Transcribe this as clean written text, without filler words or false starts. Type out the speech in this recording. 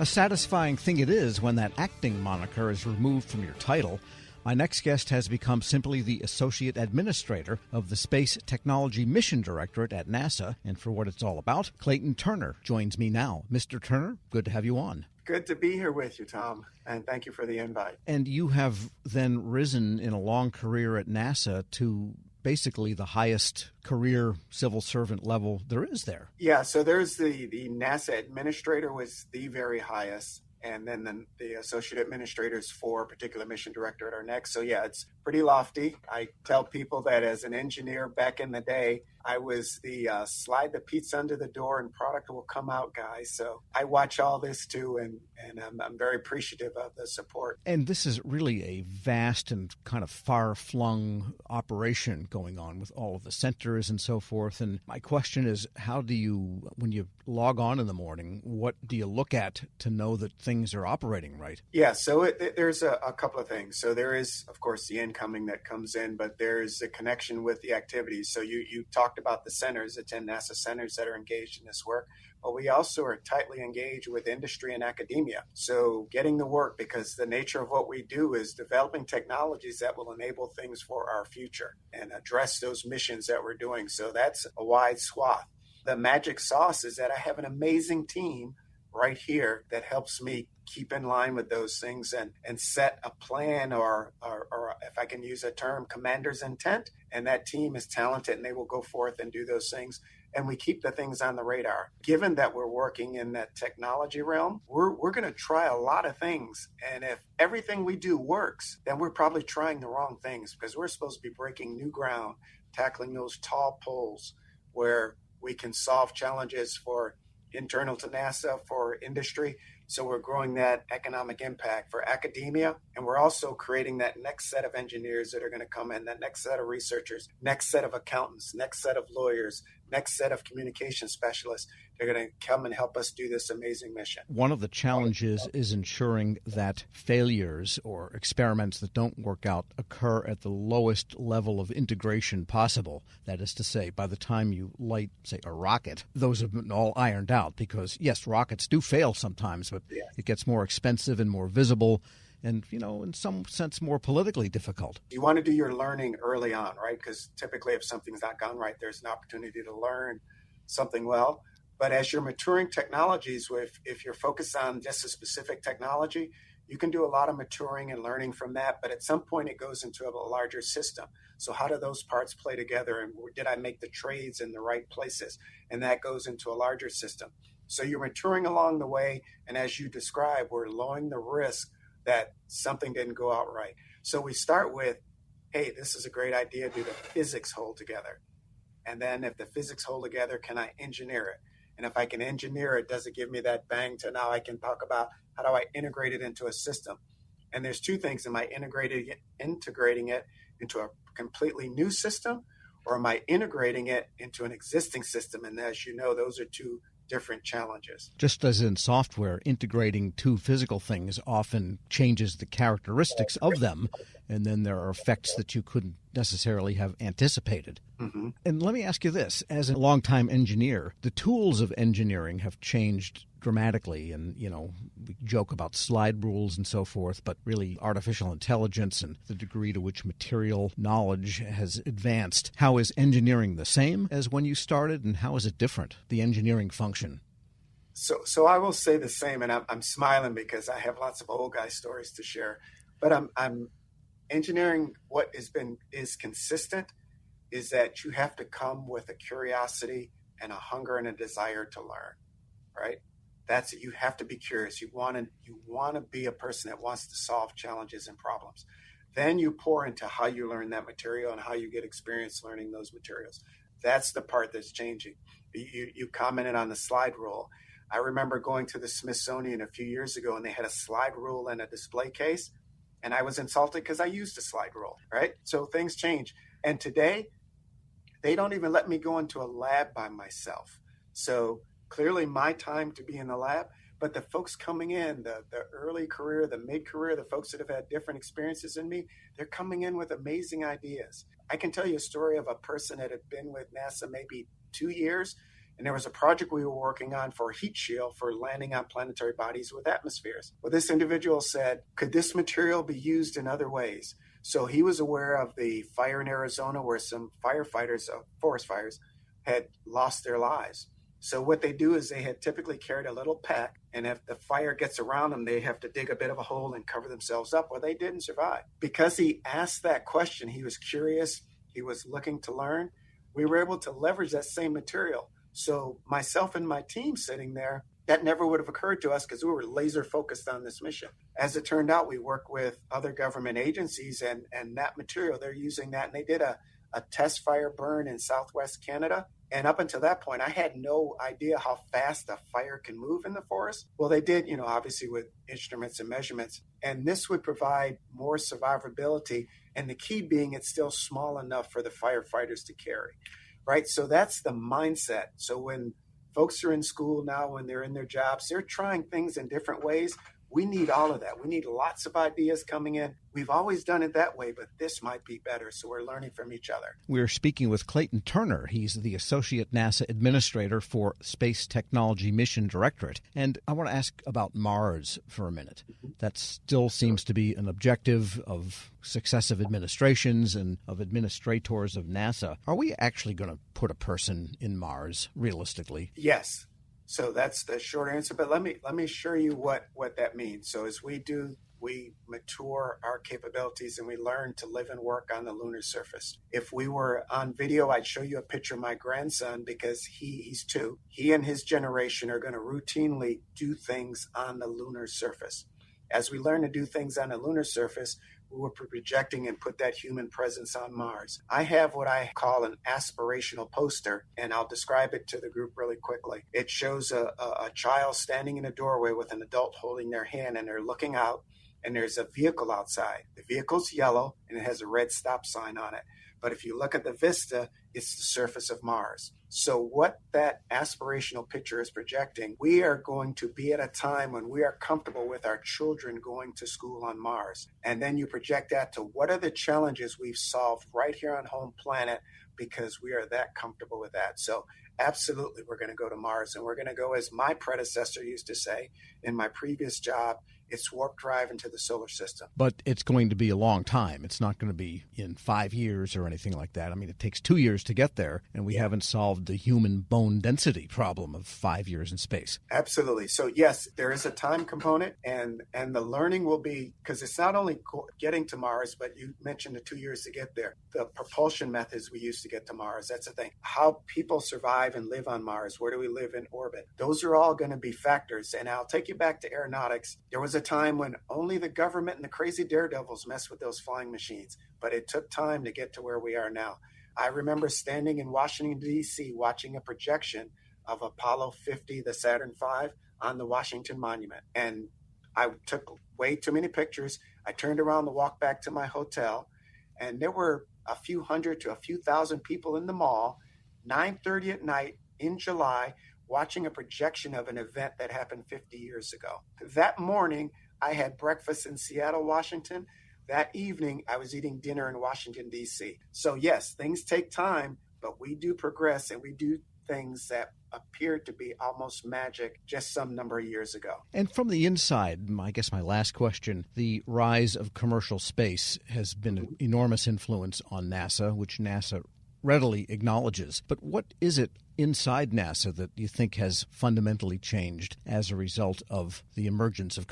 A satisfying thing it is when that acting moniker is removed from your title. My next guest has become simply the Associate Administrator of the Space Technology Mission Directorate at NASA, and for what it's all about, Clayton Turner joins me now. Mr. Turner, good to have you on. Good to be here with you, Tom, and thank you for the invite. And you have then risen in a long career at NASA to basically the highest career civil servant level there is there. Yeah, so there's the NASA Administrator was the very highest, and then the associate administrators for a particular mission directorate are next. So yeah, it's pretty lofty. I tell people that as an engineer back in the day, I was the slide the pizza under the door and product will come out guy. So I watch all this too, and I'm very appreciative of the support. And this is really a vast and kind of far-flung operation going on with all of the centers and so forth. And my question is, how do you, when you log on in the morning, what do you look at to know that things are operating right? Yeah, so there's a couple of things. So there is, of course, the incoming that comes in, but there's a connection with the activities. So you talked about the centers, the 10 NASA centers that are engaged in this work, but we also are tightly engaged with industry and academia. So getting the work, because the nature of what we do is developing technologies that will enable things for our future and address those missions that we're doing. So that's a wide swath. The magic sauce is that I have an amazing team right here that helps me keep in line with those things and set a plan or if I can use a term, commander's intent. And that team is talented and they will go forth and do those things. And we keep the things on the radar. Given that we're working in that technology realm, we're going to try a lot of things. And if everything we do works, then we're probably trying the wrong things because we're supposed to be breaking new ground, tackling those tall poles where we can solve challenges for internal to NASA, for industry. So we're growing that economic impact for academia. And we're also creating that next set of engineers that are going to come in, that next set of researchers, next set of accountants, next set of lawyers, next set of communication specialists. They're going to come and help us do this amazing mission. One of the challenges is ensuring that failures or experiments that don't work out occur at the lowest level of integration possible. That is to say, by the time you light, say, a rocket, those have been all ironed out because, yes, rockets do fail sometimes, but it gets more expensive and more visible and, in some sense, more politically difficult. You want to do your learning early on, right? Because typically if something's not gone right, there's an opportunity to learn something well. But as you're maturing technologies, if you're focused on just a specific technology, you can do a lot of maturing and learning from that. But at some point, it goes into a larger system. So how do those parts play together? And did I make the trades in the right places? And that goes into a larger system. So you're maturing along the way. And as you described, we're lowering the risk that something didn't go out right. So we start with, hey, this is a great idea. Do the physics hold together? And then if the physics hold together, can I engineer it? And if I can engineer it, does it give me that bang to now I can talk about how do I integrate it into a system? And there's two things. Am I integrating it into a completely new system, or am I integrating it into an existing system? And as you know, those are two different challenges. Just as in software, integrating two physical things often changes the characteristics of them, and then there are effects that you couldn't necessarily have anticipated. Mm-hmm. And let me ask you this. As a longtime engineer, the tools of engineering have changed dramatically. And, we joke about slide rules and so forth, but really artificial intelligence and the degree to which material knowledge has advanced. How is engineering the same as when you started, and how is it different, the engineering function? So I will say the same, and I'm smiling because I have lots of old guy stories to share. But I'm engineering. What is consistent is that you have to come with a curiosity and a hunger and a desire to learn, right? That's it. You have to be curious. You want to be a person that wants to solve challenges and problems. Then you pour into how you learn that material and how you get experience learning those materials. That's the part that's changing. You commented on the slide rule. I remember going to the Smithsonian a few years ago, and they had a slide rule in a display case, and I was insulted because I used a slide rule, right? So things change. And today, they don't even let me go into a lab by myself. So clearly my time to be in the lab, but the folks coming in, the early career, the mid-career, the folks that have had different experiences than me, they're coming in with amazing ideas. I can tell you a story of a person that had been with NASA maybe 2 years, And there was a project we were working on for a heat shield for landing on planetary bodies with atmospheres. Well, this individual said, could this material be used in other ways? So he was aware of the fire in Arizona where some firefighters of forest fires had lost their lives. So what they do is they had typically carried a little pack, and if the fire gets around them, they have to dig a bit of a hole and cover themselves up. Well, they didn't survive. Because he asked that question, he was curious, he was looking to learn, we were able to leverage that same material. So myself and my team sitting there, that never would have occurred to us because we were laser focused on this mission. As it turned out, we work with other government agencies, and that material, they're using that, and they did a test fire burn in Southwest Canada. And up until that point, I had no idea how fast a fire can move in the forest. Well, they did, obviously with instruments and measurements. And this would provide more survivability. And the key being it's still small enough for the firefighters to carry, right? So that's the mindset. So when folks are in school now, when they're in their jobs, they're trying things in different ways. We need all of that. We need lots of ideas coming in. We've always done it that way, but this might be better. So we're learning from each other. We're speaking with Clayton Turner. He's the Associate NASA Administrator for Space Technology Mission Directorate. And I want to ask about Mars for a minute. That still seems to be an objective of successive administrations and of administrators of NASA. Are we actually going to put a person in Mars, realistically? Yes. So that's the short answer, but let me show you what that means. So as we mature our capabilities and we learn to live and work on the lunar surface. If we were on video, I'd show you a picture of my grandson because he's 2. He and his generation are going to routinely do things on the lunar surface. As we learn to do things on the lunar surface, we were projecting and put that human presence on Mars. I have what I call an aspirational poster, and I'll describe it to the group really quickly. It shows a child standing in a doorway with an adult holding their hand, and they're looking out, and there's a vehicle outside. The vehicle's yellow, and it has a red stop sign on it. But if you look at the vista, it's the surface of Mars. So what that aspirational picture is projecting, we are going to be at a time when we are comfortable with our children going to school on Mars. And then you project that to what are the challenges we've solved right here on home planet because we are that comfortable with that. So absolutely, we're going to go to Mars, and we're going to go, as my predecessor used to say in my previous job, it's warp drive into the solar system. But it's going to be a long time. It's not going to be in 5 years or anything like that. I mean, it takes 2 years to get there, and we haven't solved the human bone density problem of 5 years in space. Absolutely. So yes, there is a time component, and the learning will be, because it's not only getting to Mars, but you mentioned the 2 years to get there. The propulsion methods we use to get to Mars, that's the thing. How people survive and live on Mars, where do we live in orbit? Those are all going to be factors. And I'll take you back to aeronautics. There was a time when only the government and the crazy daredevils messed with those flying machines, but it took time to get to where we are now. I remember standing in Washington, D.C., watching a projection of Apollo 50, the Saturn V, on the Washington Monument. And I took way too many pictures. I turned around to walk back to my hotel, and there were a few hundred to a few thousand people in the mall, 9:30 at night in July, watching a projection of an event that happened 50 years ago. That morning, I had breakfast in Seattle, Washington. That evening, I was eating dinner in Washington, D.C. So yes, things take time, but we do progress, and we do things that appeared to be almost magic just some number of years ago. And from the inside, I guess my last question, the rise of commercial space has been an enormous influence on NASA, which NASA readily acknowledges. But what is it inside NASA that you think has fundamentally changed as a result of the emergence of